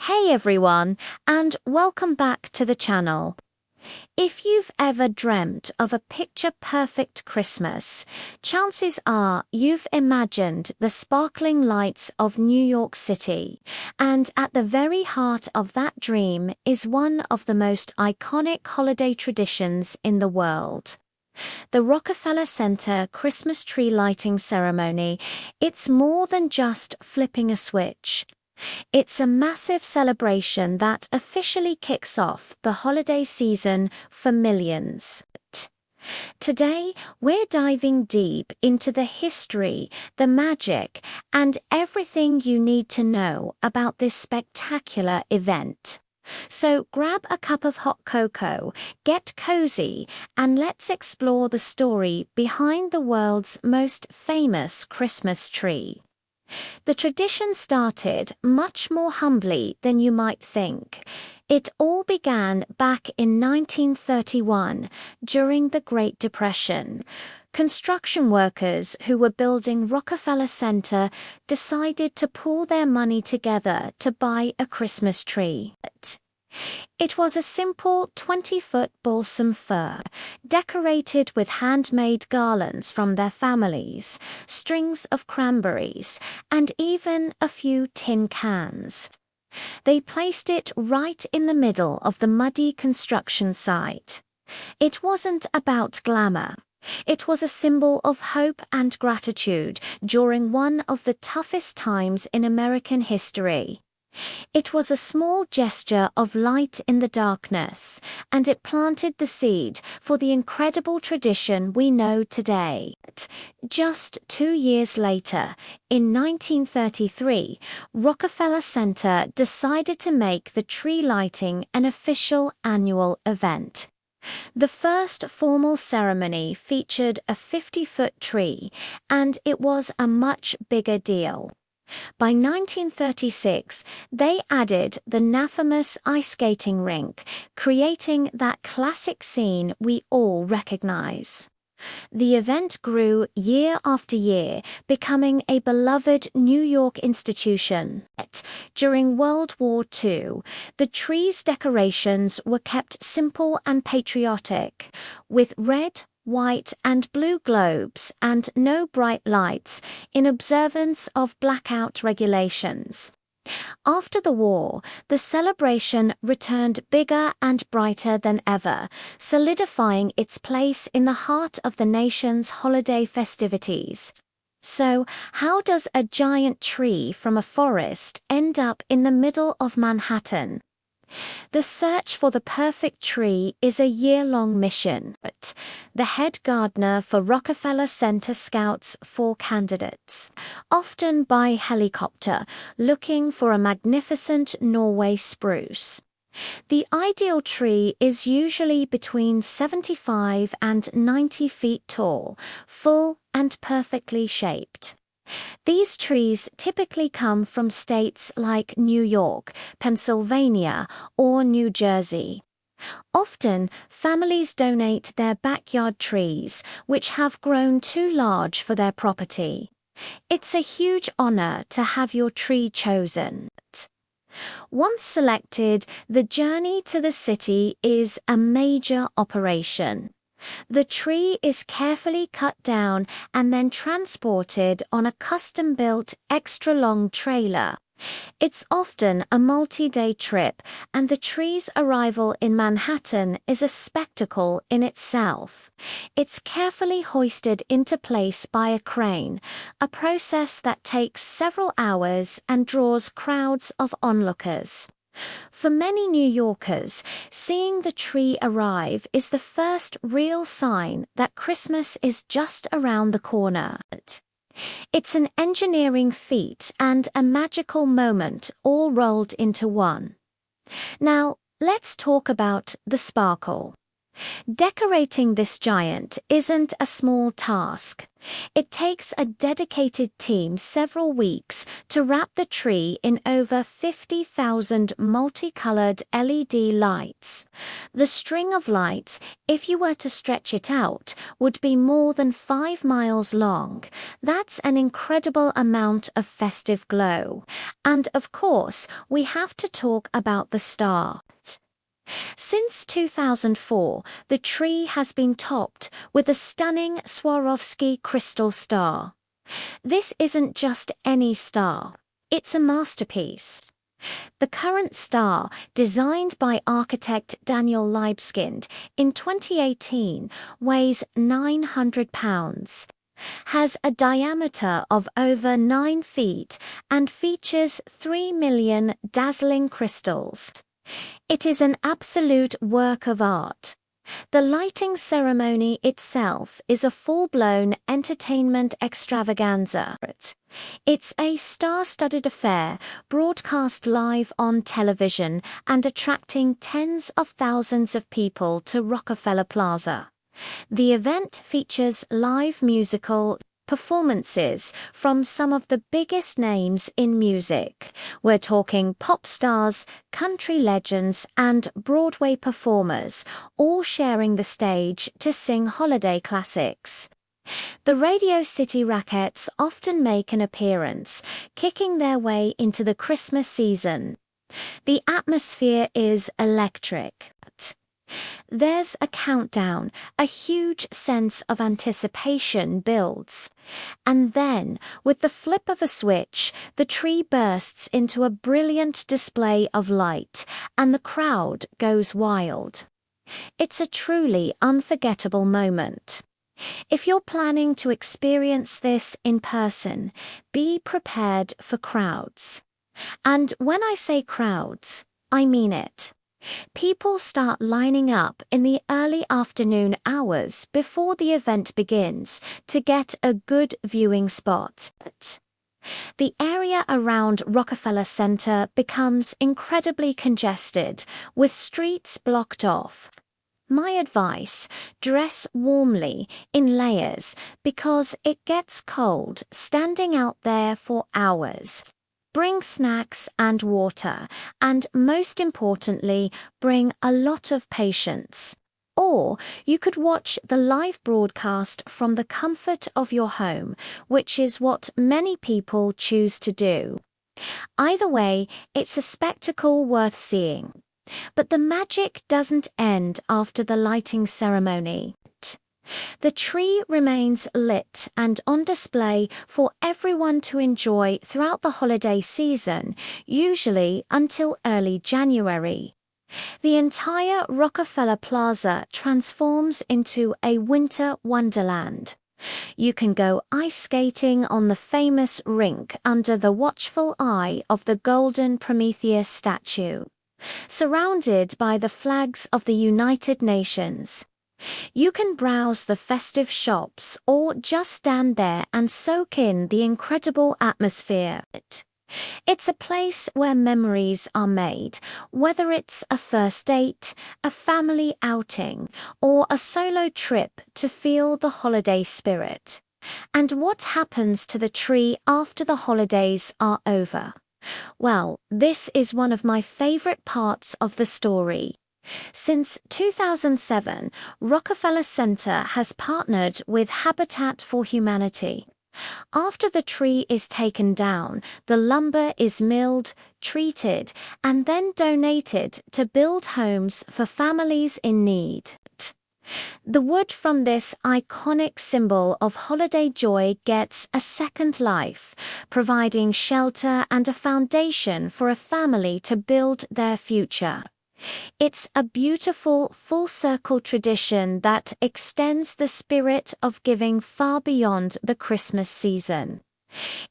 Hey everyone, and welcome back to the channel. If you've ever dreamt of a picture-perfect Christmas, chances are you've imagined the sparkling lights of New York City, and at the very heart of that dream is one of the most iconic holiday traditions in the world. The Rockefeller Center Christmas tree lighting ceremony. It's more than just flipping a switch. It's a massive celebration that officially kicks off the holiday season for millions. Today, we're diving deep into the history, the magic, and everything you need to know about this spectacular event. So grab a cup of hot cocoa, get cozy, and let's explore the story behind the world's most famous Christmas tree. The tradition started much more humbly than you might think. It all began back in 1931, during the Great Depression. Construction workers who were building Rockefeller Center decided to pool their money together to buy a Christmas tree. It was a simple 20-foot balsam fir, decorated with handmade garlands from their families, strings of cranberries, and even a few tin cans. They placed it right in the middle of the muddy construction site. It wasn't about glamour. It was a symbol of hope and gratitude during one of the toughest times in American history. It was a small gesture of light in the darkness, and it planted the seed for the incredible tradition we know today. Just 2 years later, in 1933, Rockefeller Center decided to make the tree lighting an official annual event. The first formal ceremony featured a 50-foot tree, and it was a much bigger deal. By 1936, they added the infamous ice skating rink, creating that classic scene we all recognize. The event grew year after year, becoming a beloved New York institution. During World War II, the tree's decorations were kept simple and patriotic, with red, white and blue globes and no bright lights in observance of blackout regulations. After the war, the celebration returned bigger and brighter than ever, solidifying its place in the heart of the nation's holiday festivities. So, how does a giant tree from a forest end up in the middle of Manhattan? The search for the perfect tree is a year-long mission. The head gardener for Rockefeller Center scouts 4 candidates, often by helicopter, looking for a magnificent Norway spruce. The ideal tree is usually between 75 and 90 feet tall, full and perfectly shaped. These trees typically come from states like New York, Pennsylvania, or New Jersey. Often, families donate their backyard trees, which have grown too large for their property. It's a huge honor to have your tree chosen. Once selected, the journey to the city is a major operation. The tree is carefully cut down and then transported on a custom-built, extra-long trailer. It's often a multi-day trip, and the tree's arrival in Manhattan is a spectacle in itself. It's carefully hoisted into place by a crane, a process that takes several hours and draws crowds of onlookers. For many New Yorkers, seeing the tree arrive is the first real sign that Christmas is just around the corner. It's an engineering feat and a magical moment all rolled into one. Now, let's talk about the sparkle. Decorating this giant isn't a small task. It takes a dedicated team several weeks to wrap the tree in over 50,000 multicolored LED lights. The string of lights, if you were to stretch it out, would be more than 5 miles long. That's an incredible amount of festive glow. And of course, we have to talk about the star. Since 2004, the tree has been topped with a stunning Swarovski crystal star. This isn't just any star, it's a masterpiece. The current star, designed by architect Daniel Libeskind in 2018, weighs 900 pounds, has a diameter of over 9 feet, and features 3 million dazzling crystals. It is an absolute work of art. The lighting ceremony itself is a full-blown entertainment extravaganza. It's a star-studded affair, broadcast live on television and attracting tens of thousands of people to Rockefeller Plaza. The event features live musical performances from some of the biggest names in music. We're talking pop stars, country legends, and Broadway performers, all sharing the stage to sing holiday classics. The Radio City Rockettes often make an appearance, kicking their way into the Christmas season. The atmosphere is electric. There's a countdown, a huge sense of anticipation builds. And then, with the flip of a switch, the tree bursts into a brilliant display of light, and the crowd goes wild. It's a truly unforgettable moment. If you're planning to experience this in person, be prepared for crowds. And when I say crowds, I mean it. People start lining up in the early afternoon hours before the event begins to get a good viewing spot. The area around Rockefeller Center becomes incredibly congested, with streets blocked off. My advice, dress warmly, in layers, because it gets cold standing out there for hours. Bring snacks and water, and most importantly, bring a lot of patience. Or you could watch the live broadcast from the comfort of your home, which is what many people choose to do. Either way, it's a spectacle worth seeing. But the magic doesn't end after the lighting ceremony. The tree remains lit and on display for everyone to enjoy throughout the holiday season, usually until early January. The entire Rockefeller Plaza transforms into a winter wonderland. You can go ice skating on the famous rink under the watchful eye of the golden Prometheus statue, surrounded by the flags of the United Nations. You can browse the festive shops or just stand there and soak in the incredible atmosphere. It's a place where memories are made, whether it's a first date, a family outing, or a solo trip to feel the holiday spirit. And what happens to the tree after the holidays are over? Well, this is one of my favorite parts of the story. Since 2007, Rockefeller Center has partnered with Habitat for Humanity. After the tree is taken down, the lumber is milled, treated, and then donated to build homes for families in need. The wood from this iconic symbol of holiday joy gets a second life, providing shelter and a foundation for a family to build their future. It's a beautiful full-circle tradition that extends the spirit of giving far beyond the Christmas season.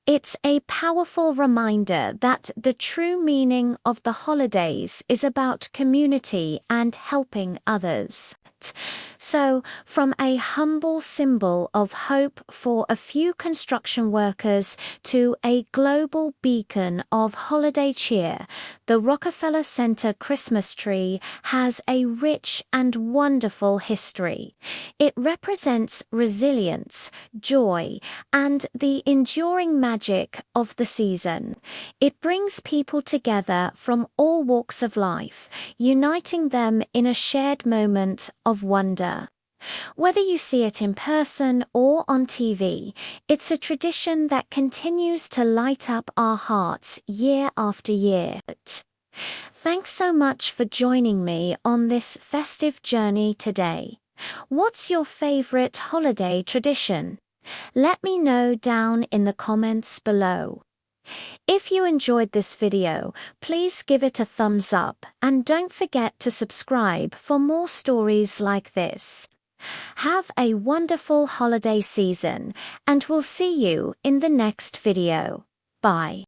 It's a powerful reminder that the true meaning of the holidays is about community and helping others. So, from a humble symbol of hope for a few construction workers to a global beacon of holiday cheer, the Rockefeller Center Christmas tree has a rich and wonderful history. It represents resilience, joy, and the enduring magic of the season. It brings people together from all walks of life, uniting them in a shared moment of wonder. Whether you see it in person or on TV, it's a tradition that continues to light up our hearts year after year. Thanks so much for joining me on this festive journey today. What's your favorite holiday tradition? Let me know down in the comments below. If you enjoyed this video, please give it a thumbs up and don't forget to subscribe for more stories like this. Have a wonderful holiday season and we'll see you in the next video. Bye.